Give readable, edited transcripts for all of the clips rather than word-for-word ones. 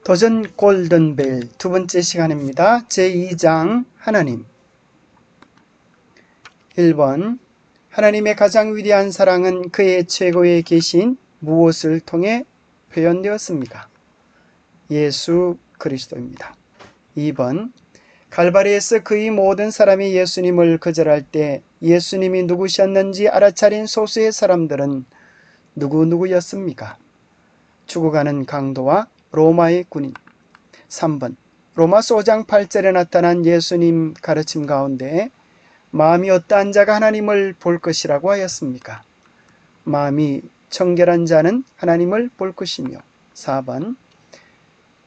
도전 골든벨 두 번째 시간입니다. 제2장 하나님. 1번 하나님의 가장 위대한 사랑은 그의 최고의 계신 무엇을 통해 표현되었습니까? 예수 그리스도입니다. 2번 갈바리에서 그의 모든 사람이 예수님을 거절할 때 예수님이 누구셨는지 알아차린 소수의 사람들은 누구였습니까? 죽어가는 강도와 로마의 군인. 3번 로마서 5장 8절에 나타난 예수님 가르침 가운데 마음이 어떠한 자가 하나님을 볼 것이라고 하였습니까? 마음이 청결한 자는 하나님을 볼 것이며. 4번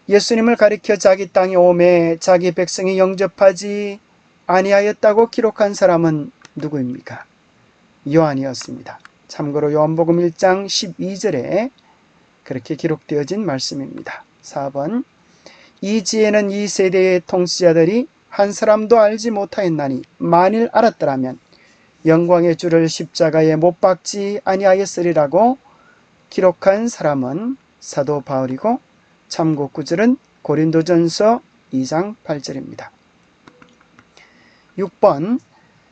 예수님을 가리켜 자기 땅에 오매 자기 백성이 영접하지 아니하였다고 기록한 사람은 누구입니까? 요한이었습니다. 참고로 요한복음 1장 12절에 그렇게 기록되어진 말씀입니다. 4번 이 지혜는 이 세대의 통치자들이 한 사람도 알지 못하였나니 만일 알았더라면 영광의 주를 십자가에 못 박지 아니하였으리라고 기록한 사람은 사도 바울이고 참고 구절은 고린도전서 2장 8절입니다. 6번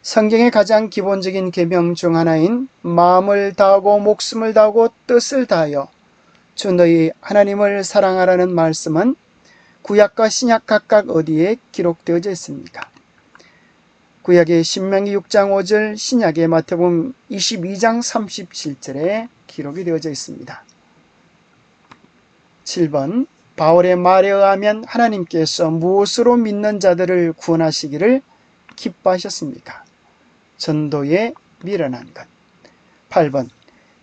성경의 가장 기본적인 계명 중 하나인 마음을 다하고 목숨을 다하고 뜻을 다하여 주 너희 하나님을 사랑하라는 말씀은 구약과 신약 각각 어디에 기록되어져 있습니까? 구약의 신명기 6장 5절, 신약의 마태복음 22장 37절에 기록이 되어져 있습니다. 7번 바울의 말에 의하면 하나님께서 무엇으로 믿는 자들을 구원하시기를 기뻐하셨습니까? 전도에 미련한 것. 8번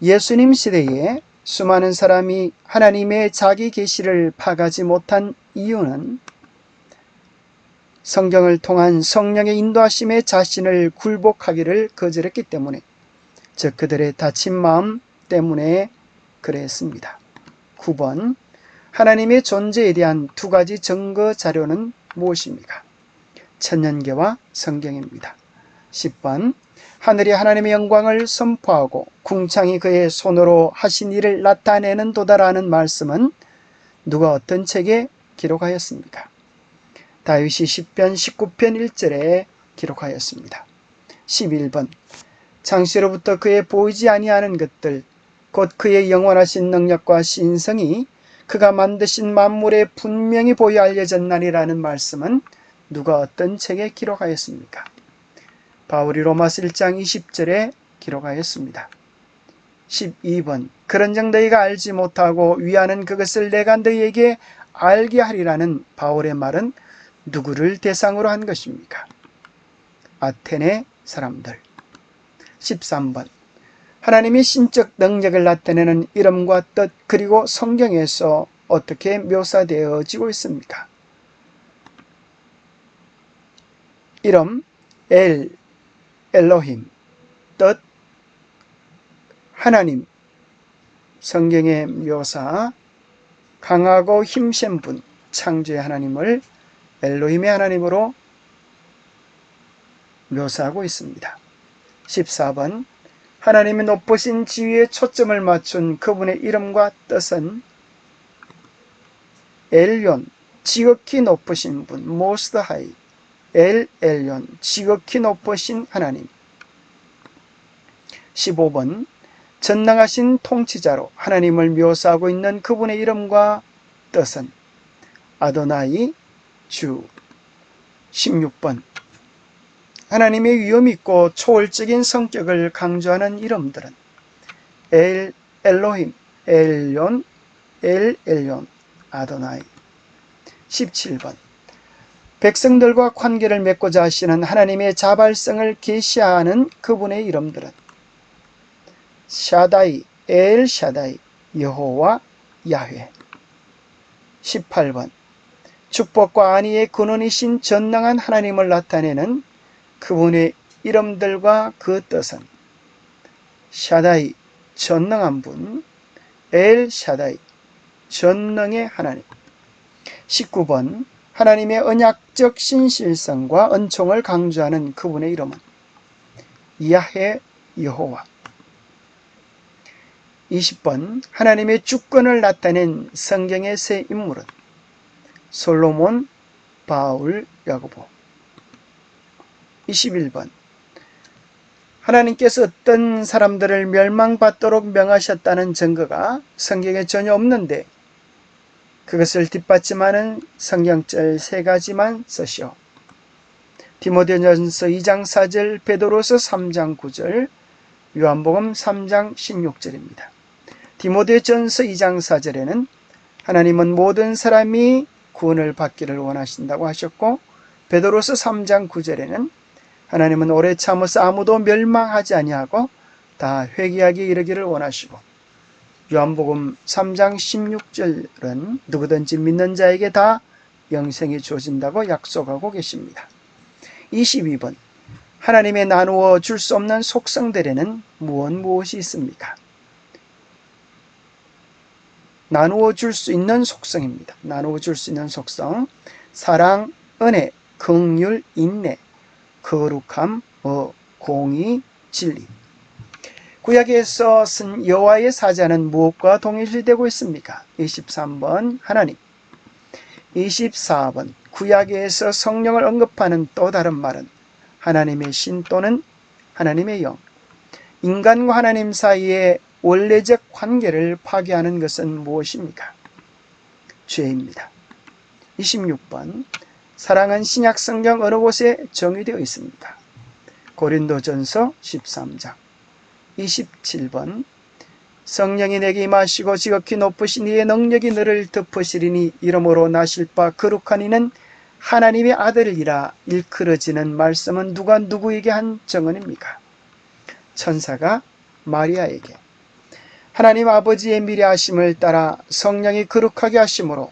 예수님 시대에 수많은 사람이 하나님의 자기 계시를 파가지 못한 이유는 성경을 통한 성령의 인도하심에 자신을 굴복하기를 거절했기 때문에, 즉 그들의 다친 마음 때문에 그랬습니다. 9번 하나님의 존재에 대한 두 가지 증거 자료는 무엇입니까? 천년계와 성경입니다. 10번 하늘이 하나님의 영광을 선포하고 궁창이 그의 손으로 하신 일을 나타내는 도다라는 말씀은 누가 어떤 책에 기록하였습니까? 다윗이 시편 19편 1절에 기록하였습니다. 11번 창시로부터 그의 보이지 아니하는 것들 곧 그의 영원하신 능력과 신성이 그가 만드신 만물에 분명히 보여 알려졌나니라는 말씀은 누가 어떤 책에 기록하였습니까? 바울이 로마서 1장 20절에 기록하였습니다. 12번 그런즉 너희가 알지 못하고 위하는 그것을 내가 너희에게 알게 하리라는 바울의 말은 누구를 대상으로 한 것입니까? 아테네 사람들. 13번 하나님의 신적 능력을 나타내는 이름과 뜻 그리고 성경에서 어떻게 묘사되어지고 있습니까? 이름 엘로힘, 뜻 하나님, 성경의 묘사 강하고 힘센 분, 창조의 하나님을 엘로힘의 하나님으로 묘사하고 있습니다. 14번 하나님의 높으신 지위에 초점을 맞춘 그분의 이름과 뜻은 엘yon, 지극히 높으신 분, most high, 엘yon, 지극히 높으신 하나님. 15번 전능하신 통치자로 하나님을 묘사하고 있는 그분의 이름과 뜻은 아도나이, 주. 16번 하나님의 위엄있고 초월적인 성격을 강조하는 이름들은 엘로힘, 엘yon, 엘yon, 아도나이. 17번 백성들과 관계를 맺고자 하시는 하나님의 자발성을 계시하는 그분의 이름들은 샤다이, 엘샤다이, 여호와, 야훼. 18번 축복과 안위의 근원이신 전능한 하나님을 나타내는 그분의 이름들과 그 뜻은 샤다이, 전능한 분, 엘샤다이, 전능의 하나님. 19번 하나님의 언약적 신실성과 은총을 강조하는 그분의 이름은 야훼, 여호와. 20번 하나님의 주권을 나타낸 성경의 세 인물은 솔로몬, 바울, 야고보. 21번 하나님께서 어떤 사람들을 멸망받도록 명하셨다는 증거가 성경에 전혀 없는데 그것을 뒷받침하는 성경절 3가지만 쓰시오. 디모데전서 2장 4절, 베드로서 3장 9절, 요한복음 3장 16절입니다. 디모데전서 2장 4절에는 하나님은 모든 사람이 구원을 받기를 원하신다고 하셨고, 베드로서 3장 9절에는 하나님은 오래 참으사 아무도 멸망하지 아니하고 다 회개하기 이르기를 원하시고, 요한복음 3장 16절은 누구든지 믿는 자에게 다 영생이 주어진다고 약속하고 계십니다. 22번 하나님의 나누어 줄 수 없는 속성들에는 무엇이 있습니까? 나누어 줄 수 있는 속성입니다. 나누어 줄 수 있는 속성, 사랑, 은혜, 긍휼, 인내, 거룩함, 공의, 진리. 구약에서 쓴 여호와의 사자는 무엇과 동일시되고 있습니까? 23번 하나님. 24번 구약에서 성령을 언급하는 또 다른 말은 하나님의 신 또는 하나님의 영. 인간과 하나님 사이의 원래적 관계를 파괴하는 것은 무엇입니까? 죄입니다. 26번 사랑은 신약 성경 어느 곳에 정의되어 있습니까? 고린도전서 13장. 27번 성령이 내게 임하시고 지극히 높으신 이의 능력이 너를 덮으시리니 이러므로 나실 바 거룩한 이는 하나님의 아들이라 일컬어지는 말씀은 누가 누구에게 한 증언입니까? 천사가 마리아에게. 하나님 아버지의 미래하심을 따라 성령이 거룩하게 하심으로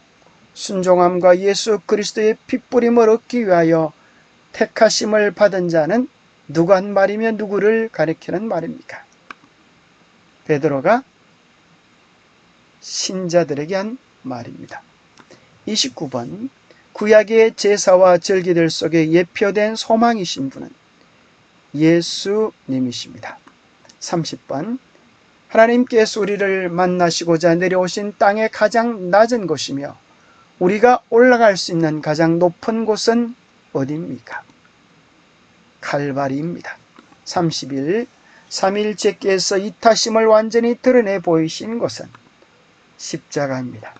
순종함과 예수 그리스도의 핏부림을 얻기 위하여 택하심을 받은 자는 누가 한 말이며 누구를 가리키는 말입니까? 베드로가 신자들에게 한 말입니다. 29번 구약의 제사와 절기들 속에 예표된 소망이신 분은 예수님이십니다. 30번 하나님께서 우리를 만나시고자 내려오신 땅의 가장 낮은 곳이며 우리가 올라갈 수 있는 가장 높은 곳은 어디입니까? 칼바리입니다. 31. 삼일제께서 이타심을 완전히 드러내 보이신 곳은 십자가입니다.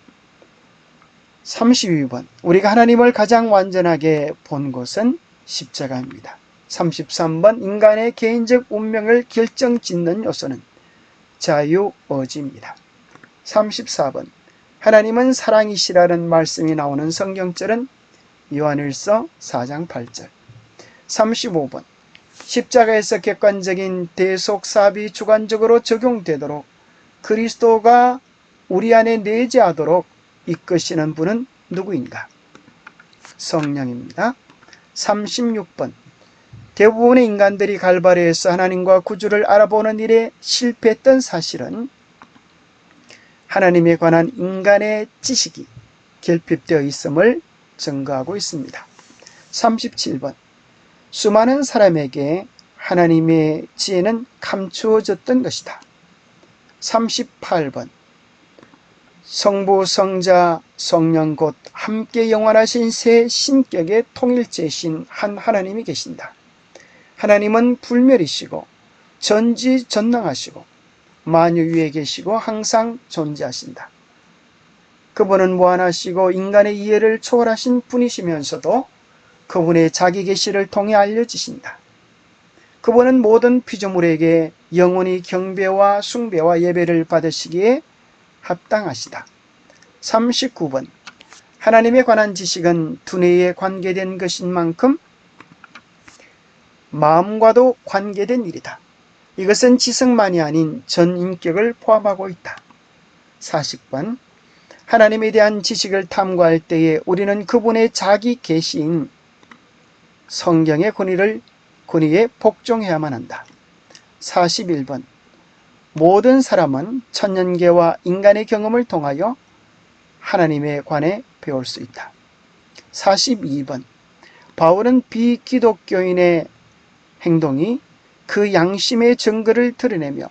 32번 우리가 하나님을 가장 완전하게 본 곳은 십자가입니다. 33번 인간의 개인적 운명을 결정짓는 요소는 자유의지입니다. 34번 하나님은 사랑이시라는 말씀이 나오는 성경절은 요한일서 4장 8절. 35번 십자가에서 객관적인 대속사업이 주관적으로 적용되도록 그리스도가 우리 안에 내재하도록 이끄시는 분은 누구인가? 성령입니다. 36번 대부분의 인간들이 갈바리에서 하나님과 구주를 알아보는 일에 실패했던 사실은 하나님에 관한 인간의 지식이 결핍되어 있음을 증거하고 있습니다. 37번 수많은 사람에게 하나님의 지혜는 감추어졌던 것이다. 38번 성부, 성자, 성령 곧 함께 영원하신 세 신격의 통일체이신 한 하나님이 계신다. 하나님은 불멸이시고 전지전능하시고 만유 위에 계시고 항상 존재하신다. 그분은 무한하시고 인간의 이해를 초월하신 분이시면서도 그분의 자기 계시를 통해 알려지신다. 그분은 모든 피조물에게 영원히 경배와 숭배와 예배를 받으시기에 합당하시다. 39번 하나님에 관한 지식은 두뇌에 관계된 것인 만큼 마음과도 관계된 일이다. 이것은 지성만이 아닌 전 인격을 포함하고 있다. 40번 하나님에 대한 지식을 탐구할 때에 우리는 그분의 자기 계시인 성경의 권위에 복종해야만 한다. 41번 모든 사람은 천년계와 인간의 경험을 통하여 하나님에 관해 배울 수 있다. 42번 바울은 비기독교인의 행동이 그 양심의 증거를 드러내며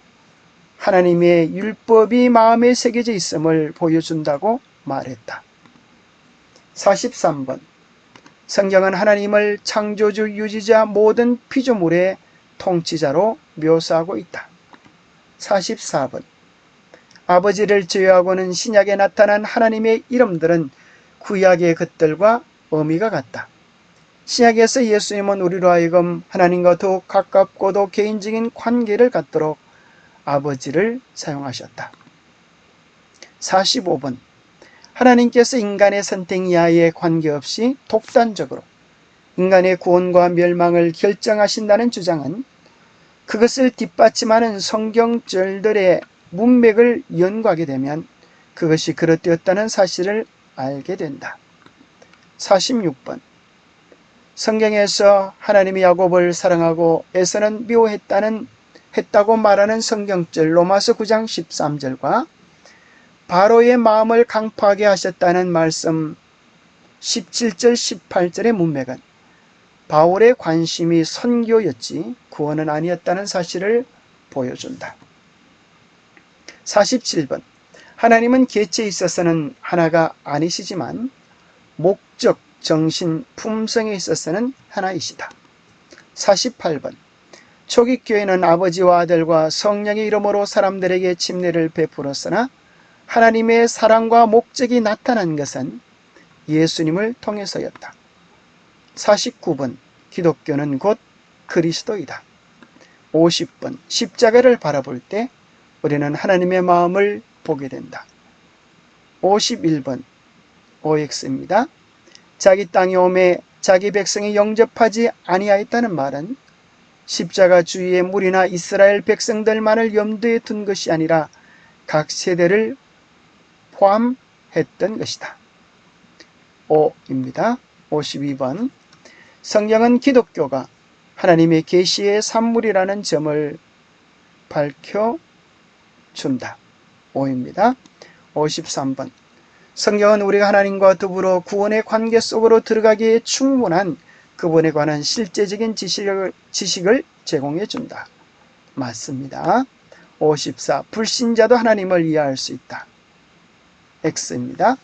하나님의 율법이 마음에 새겨져 있음을 보여준다고 말했다. 43번. 성경은 하나님을 창조주, 유지자, 모든 피조물의 통치자로 묘사하고 있다. 44번. 아버지를 제외하고는 신약에 나타난 하나님의 이름들은 구약의 것들과 의미가 같다. 신약에서 예수님은 우리로 하여금 하나님과 더욱 가깝고도 개인적인 관계를 갖도록 아버지를 사용하셨다. 45번. 하나님께서 인간의 선택 이하에 관계없이 독단적으로 인간의 구원과 멸망을 결정하신다는 주장은 그것을 뒷받침하는 성경절들의 문맥을 연구하게 되면 그것이 그릇되었다는 사실을 알게 된다. 46번. 성경에서 하나님이 야곱을 사랑하고 에서는 미워했다고 말하는 성경절 로마서 9장 13절과 바로의 마음을 강포하게 하셨다는 말씀 17절 18절의 문맥은 바울의 관심이 선교였지 구원은 아니었다는 사실을 보여준다. 47번. 하나님은 개체에 있어서는 하나가 아니시지만 목적, 정신, 품성에 있어서는 하나이시다. 48번. 초기 교회는 아버지와 아들과 성령의 이름으로 사람들에게 침례를 베풀었으나 하나님의 사랑과 목적이 나타난 것은 예수님을 통해서였다. 49번. 기독교는 곧 그리스도이다. 50번. 십자가를 바라볼 때 우리는 하나님의 마음을 보게 된다. 51번. OX입니다. 자기 땅에 오매 자기 백성이 영접하지 아니하였다는 말은 십자가 주위의 무리나 이스라엘 백성들만을 염두에 둔 것이 아니라 각 세대를 포함했던 것이다. O입니다. 52번. 성경은 기독교가 하나님의 계시의 산물이라는 점을 밝혀준다. O입니다. 53번. 성경은 우리가 하나님과 더불어 구원의 관계 속으로 들어가기에 충분한 그분에 관한 실제적인 지식을 제공해 준다. 맞습니다. 54. 불신자도 하나님을 이해할 수 있다. X입니다.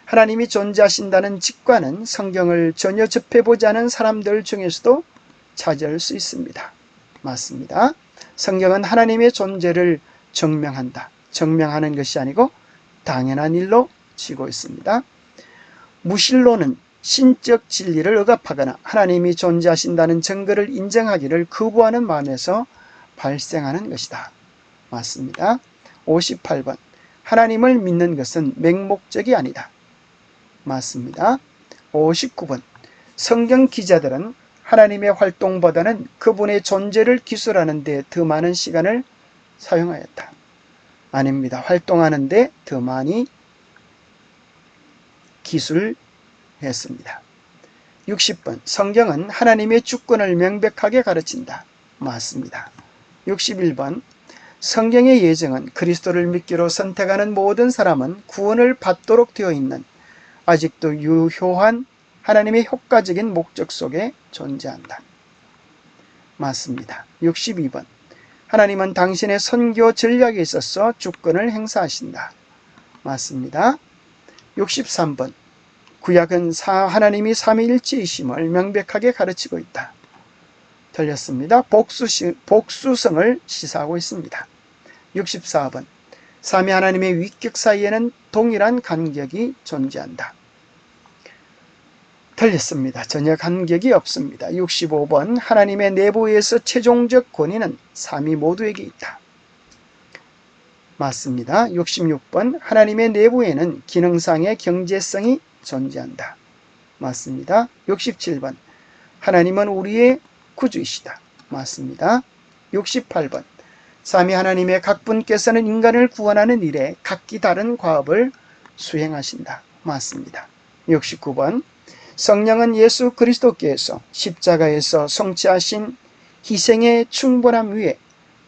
하나님이 존재하신다는 직관은 성경을 전혀 접해보지 않은 사람들 중에서도 찾을 수 있습니다. 맞습니다. 성경은 하나님의 존재를 증명한다. 증명하는 것이 아니고 당연한 일로 지고 있습니다. 무신론은 신적 진리를 억압하거나 하나님이 존재하신다는 증거를 인정하기를 거부하는 마음에서 발생하는 것이다. 맞습니다. 58번. 하나님을 믿는 것은 맹목적이 아니다. 맞습니다. 59번. 성경 기자들은 하나님의 활동보다는 그분의 존재를 기술하는 데 더 많은 시간을 사용하였다. 아닙니다. 활동하는 데 더 많이 기술했습니다. 60번. 성경은 하나님의 주권을 명백하게 가르친다. 맞습니다. 61번. 성경의 예정은 그리스도를 믿기로 선택하는 모든 사람은 구원을 받도록 되어 있는 아직도 유효한 하나님의 효과적인 목적 속에 존재한다. 맞습니다. 62번. 하나님은 당신의 선교 전략에 있어서 주권을 행사하신다. 맞습니다. 63번. 구약은 하나님이 삼위일체이심을 명백하게 가르치고 있다. 틀렸습니다. 복수성을 시사하고 있습니다. 64번. 삼위 하나님의 위격 사이에는 동일한 간격이 존재한다. 틀렸습니다. 전혀 간격이 없습니다. 65번. 하나님의 내부에서 최종적 권위는 삼위 모두에게 있다. 맞습니다. 66번. 하나님의 내부에는 기능상의 경제성이 존재한다. 맞습니다. 67번. 하나님은 우리의 구주이시다. 맞습니다. 68번. 삼위 하나님의 각 분께서는 인간을 구원하는 일에 각기 다른 과업을 수행하신다. 맞습니다. 69번. 성령은 예수 그리스도께서 십자가에서 성취하신 희생의 충분함 위에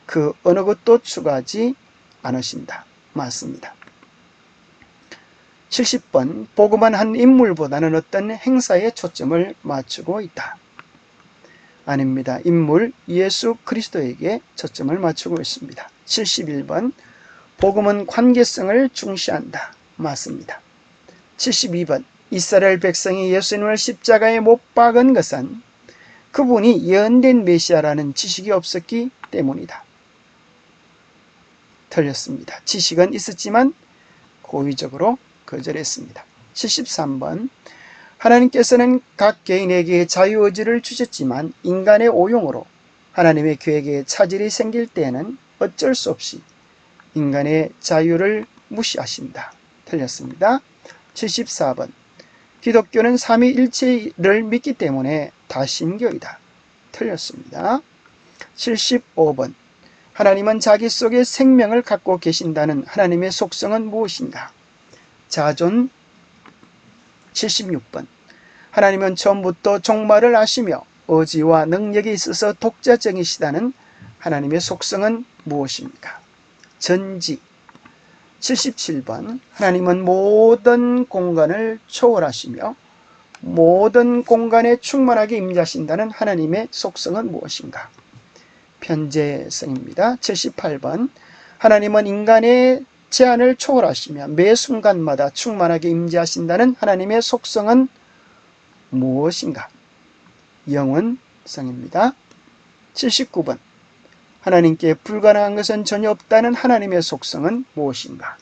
그 어느 것도 추가하지 않으신다. 맞습니다. 70번. 복음은 한 인물보다는 어떤 행사에 초점을 맞추고 있다. 아닙니다. 인물 예수 그리스도에게 초점을 맞추고 있습니다. 71번. 복음은 관계성을 중시한다. 맞습니다. 72번. 이스라엘 백성이 예수님을 십자가에 못 박은 것은 그분이 예언된 메시아라는 지식이 없었기 때문이다. 틀렸습니다. 지식은 있었지만 고의적으로 거절했습니다. 73번 하나님께서는 각 개인에게 자유의지를 주셨지만 인간의 오용으로 하나님의 계획에 차질이 생길 때에는 어쩔 수 없이 인간의 자유를 무시하신다. 틀렸습니다. 74번 기독교는 삼위일체를 믿기 때문에 다신교이다. 틀렸습니다. 75번 하나님은 자기 속에 생명을 갖고 계신다는 하나님의 속성은 무엇인가? 자존. 76번 하나님은 처음부터 종말을 아시며 의지와 능력이 있어서 독자적이시다는 하나님의 속성은 무엇입니까? 전지. 77번 하나님은 모든 공간을 초월하시며 모든 공간에 충만하게 임재하신다는 하나님의 속성은 무엇인가? 편재성입니다. 78번 하나님은 인간의 제한을 초월하시며 매 순간마다 충만하게 임재하신다는 하나님의 속성은 무엇인가? 영원성입니다. 79번 하나님께 불가능한 것은 전혀 없다는 하나님의 속성은 무엇인가?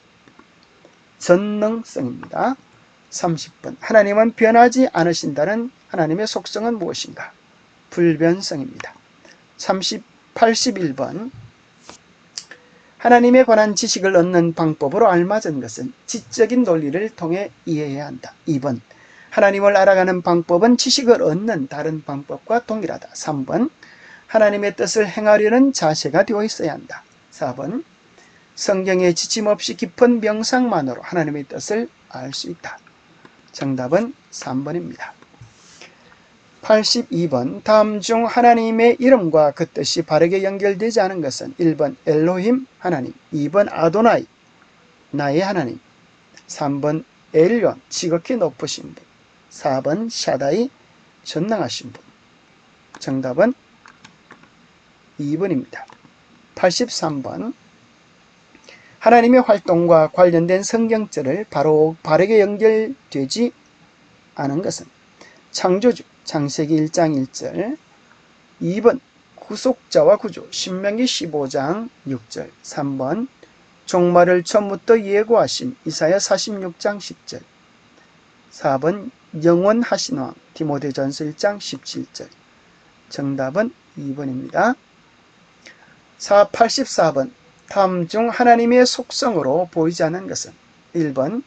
전능성입니다. 30번 하나님은 변하지 않으신다는 하나님의 속성은 무엇인가? 불변성입니다. 81번 하나님에 관한 지식을 얻는 방법으로 알맞은 것은 지적인 논리를 통해 이해해야 한다. 2번 하나님을 알아가는 방법은 지식을 얻는 다른 방법과 동일하다. 3번 하나님의 뜻을 행하려는 자세가 되어 있어야 한다. 4번 성경에 지침없이 깊은 명상만으로 하나님의 뜻을 알 수 있다. 정답은 3번입니다. 82번 다음 중 하나님의 이름과 그 뜻이 바르게 연결되지 않은 것은 1번 엘로힘 하나님, 2번 아도나이 나의 하나님, 3번 엘yon 지극히 높으신 분, 4번 샤다이 전능하신 분. 정답은 2번입니다. 83번 하나님의 활동과 관련된 성경절을 바르게 연결되지 않은 것은 창조주 창세기 1장 1절, 2번 구속자와 구조 신명기 15장 6절, 3번 종말을 처음부터 예고하신 이사야 46장 10절, 4번 영원하신 왕 디모데전서 1장 17절. 정답은 2번입니다. 84번 다음 중 하나님의 속성으로 보이지 않는 것은 1번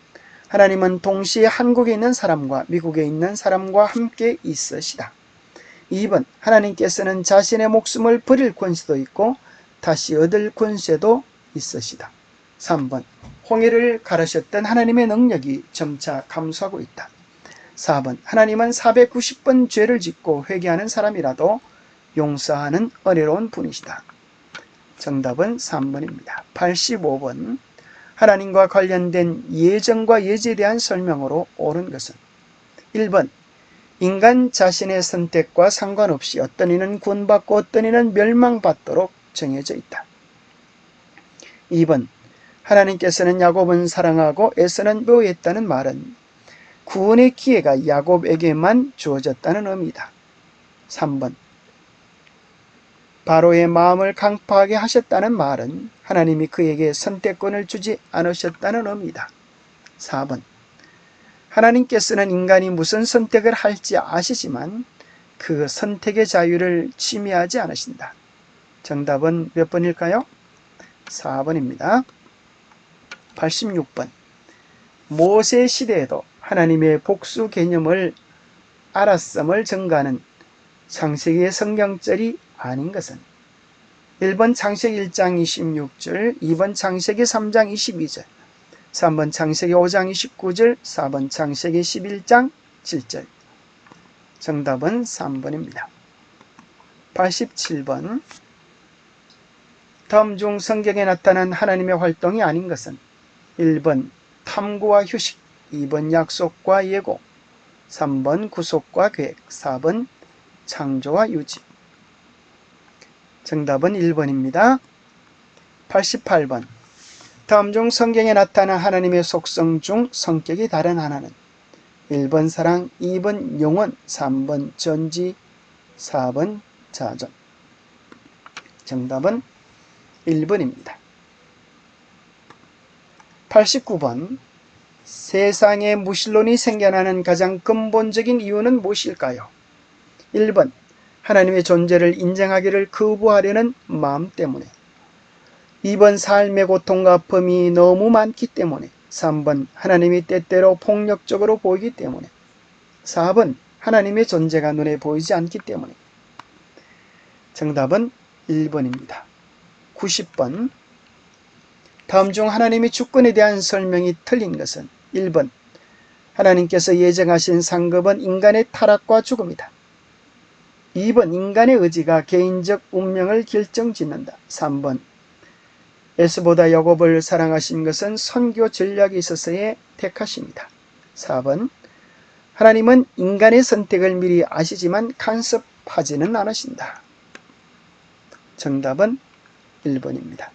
하나님은 동시에 한국에 있는 사람과 미국에 있는 사람과 함께 있으시다. 2번 하나님께서는 자신의 목숨을 버릴 권세도 있고 다시 얻을 권세도 있으시다. 3번 홍해를 가르셨던 하나님의 능력이 점차 감소하고 있다. 4번 하나님은 490번 죄를 짓고 회개하는 사람이라도 용서하는 은혜로운 분이시다. 정답은 3번입니다. 85번 하나님과 관련된 예정과 예지에 대한 설명으로 옳은 것은 1번 인간 자신의 선택과 상관없이 어떤 이는 구원받고 어떤 이는 멸망받도록 정해져 있다. 2번 하나님께서는 야곱은 사랑하고 에서는 묘했다는 말은 구원의 기회가 야곱에게만 주어졌다는 의미다. 3번 바로의 마음을 강팍하게 하셨다는 말은 하나님이 그에게 선택권을 주지 않으셨다는 의미다. 4번 하나님께서는 인간이 무슨 선택을 할지 아시지만 그 선택의 자유를 침해하지 않으신다. 정답은 몇 번일까요? 4번입니다. 86번 모세 시대에도 하나님의 복수 개념을 알았음을 증가하는 창세기의 성경절이 아닌 것은 1번 창세기 1장 26절, 2번 창세기 3장 22절, 3번 창세기 5장 29절, 4번 창세기 11장 7절. 정답은 3번입니다. 87번 다음 중 성경에 나타난 하나님의 활동이 아닌 것은 1번 탐구와 휴식, 2번 약속과 예고, 3번 구속과 계획, 4번 창조와 유지. 정답은 1번입니다. 88번 다음 중 성경에 나타난 하나님의 속성 중 성격이 다른 하나는 1번 사랑, 2번 영원, 3번 전지, 4번 자존. 정답은 1번입니다. 89번. 세상에 무신론이 생겨나는 가장 근본적인 이유는 무엇일까요? 1번. 하나님의 존재를 인정하기를 거부하려는 마음 때문에. 2번. 삶의 고통과 아픔이 너무 많기 때문에. 3번. 하나님이 때때로 폭력적으로 보이기 때문에. 4번. 하나님의 존재가 눈에 보이지 않기 때문에. 정답은 1번입니다. 90번. 다음 중 하나님의 주권에 대한 설명이 틀린 것은 1번. 하나님께서 예정하신 상급은 인간의 타락과 죽음이다. 2번. 인간의 의지가 개인적 운명을 결정짓는다. 3번. 에스보다 야곱을 사랑하신 것은 선교 전략이 있어서의 택하심이다. 4번. 하나님은 인간의 선택을 미리 아시지만 간섭하지는 않으신다. 정답은 1번입니다.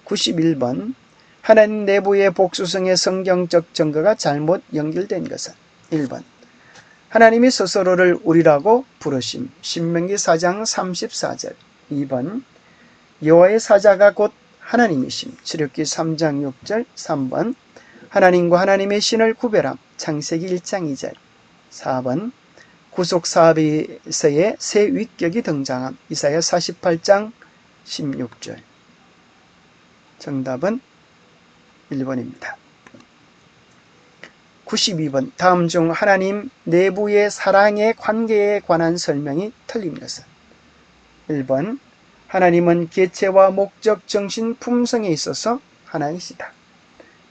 91번. 하나님 내부의 복수성의 성경적 증거가 잘못 연결된 것은 1번. 하나님이 스스로를 우리라고 부르심. 신명기 4장 34절. 2번. 여호와의 사자가 곧 하나님이심. 출애굽기 3장 6절. 3번. 하나님과 하나님의 신을 구별함. 창세기 1장 2절. 4번. 구속사업에서의 새 위격이 등장함. 이사야 48장 16절. 정답은 1번입니다. 92번. 다음 중 하나님 내부의 사랑의 관계에 관한 설명이 틀린 것은 1번. 하나님은 개체와 목적, 정신, 품성에 있어서 하나이시다.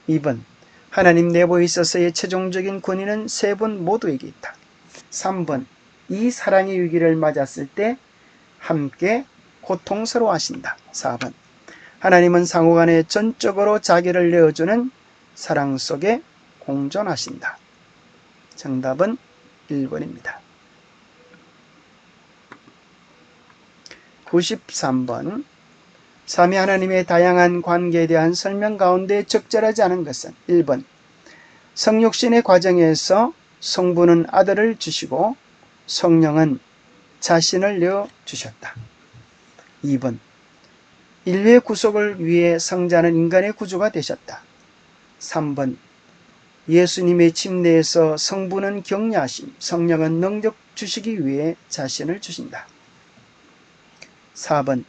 2번. 하나님 내부에 있어서의 최종적인 권위는 세 분 모두에게 있다. 3번. 이 사랑의 위기를 맞았을 때 함께 고통스러워하신다. 4번. 하나님은 상호간에 전적으로 자기를 내어주는 사랑 속에 공존하신다. 정답은 1번입니다. 93번. 삼위 하나님의 다양한 관계에 대한 설명 가운데 적절하지 않은 것은 1번. 성육신의 과정에서 성부는 아들을 주시고 성령은 자신을 내어주셨다. 2번. 인류의 구속을 위해 성자는 인간의 구주가 되셨다. 3번. 예수님의 침례에서 성부는 격려하심, 성령은 능력 주시기 위해 자신을 주신다. 4번.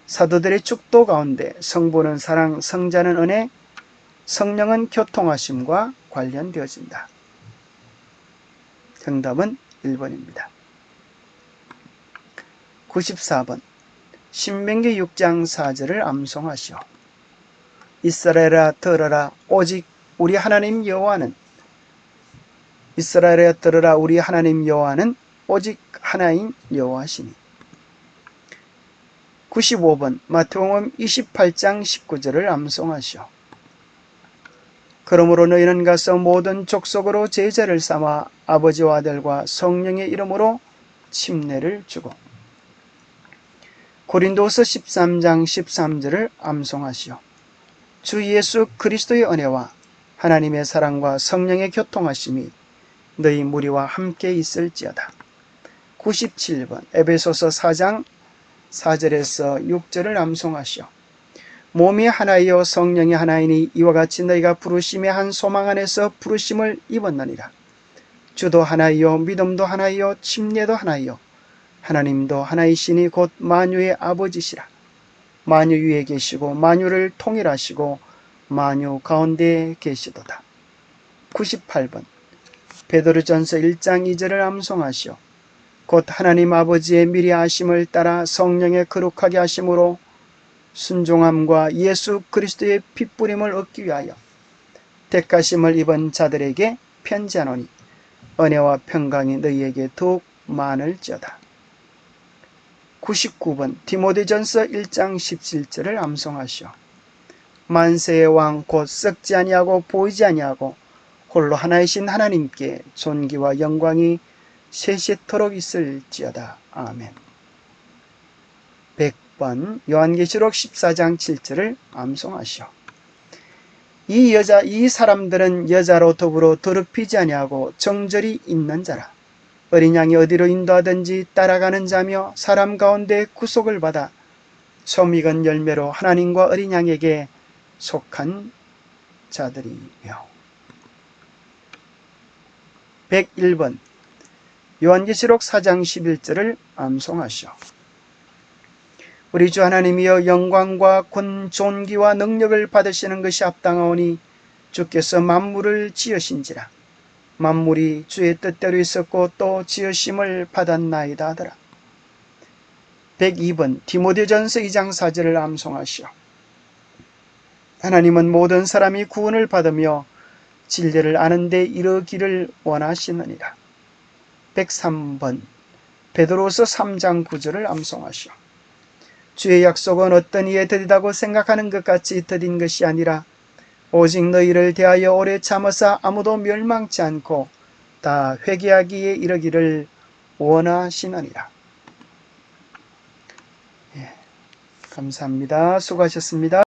사도들의 축도 가운데 성부는 사랑, 성자는 은혜, 성령은 교통하심과 관련되어진다. 정답은 1번입니다. 94번. 신명기 6장 4절을 암송하시오. 이스라엘아 들어라, 오직 우리 하나님 여호와는, 이스라엘아 들어라, 우리 하나님 여호와는 오직 하나인 여호와시니. 95번. 마태복음 28장 19절을 암송하시오. 그러므로 너희는 가서 모든 족속으로 제자를 삼아 아버지와 아들과 성령의 이름으로 침례를 주고. 고린도서 13장 13절을 암송하시오. 주 예수 그리스도의 은혜와 하나님의 사랑과 성령의 교통하심이 너희 무리와 함께 있을지어다. 97번. 에베소서 4장 4절에서 6절을 암송하시오. 몸이 하나이요 성령이 하나이니 이와 같이 너희가 부르심의 한 소망 안에서 부르심을 입었느니라. 주도 하나이요 믿음도 하나이요 침례도 하나이요 하나님도 하나이시니 곧 만유의 아버지시라. 만유 위에 계시고 만유를 통일하시고 만유 가운데 계시도다. 98번. 베드로전서 1장 2절을 암송하시오. 곧 하나님 아버지의 미리 아심을 따라 성령의 거룩하게 하심으로 순종함과 예수 그리스도의 핏부림을 얻기 위하여 택하심을 입은 자들에게 편지하노니 은혜와 평강이 너희에게 더욱 많을지어다. 99번. 디모데전서 1장 17절을 암송하시오. 만세의 왕 곧 썩지 아니하고 보이지 아니하고 홀로 하나이신 하나님께 존귀와 영광이 세세토록 있을지어다. 아멘. 100번. 요한계시록 14장 7절을 암송하시오. 이 사람들은 여자로 더불어 더럽히지 아니하고 정절이 있는 자라. 어린 양이 어디로 인도하든지 따라가는 자며 사람 가운데 구속을 받아 처음 익은 열매로 하나님과 어린 양에게 속한 자들이며. 101번 요한계시록 4장 11절을 암송하시오. 우리 주 하나님이여 영광과 존귀와 능력을 받으시는 것이 합당하오니 주께서 만물을 지으신지라. 만물이 주의 뜻대로 있었고 또 지으심을 받았나이다 하더라. 102번 디모데전서 2장 4절을 암송하시오. 하나님은 모든 사람이 구원을 받으며 진리를 아는 데 이르기를 원하시느니라. 103번 베드로서 3장 9절을 암송하시오. 주의 약속은 어떤 이에 더디다고 생각하는 것 같이 더딘 것이 아니라 오직 너희를 대하여 오래 참으사 아무도 멸망치 않고 다 회개하기에 이르기를 원하시느니라. 감사합니다. 수고하셨습니다.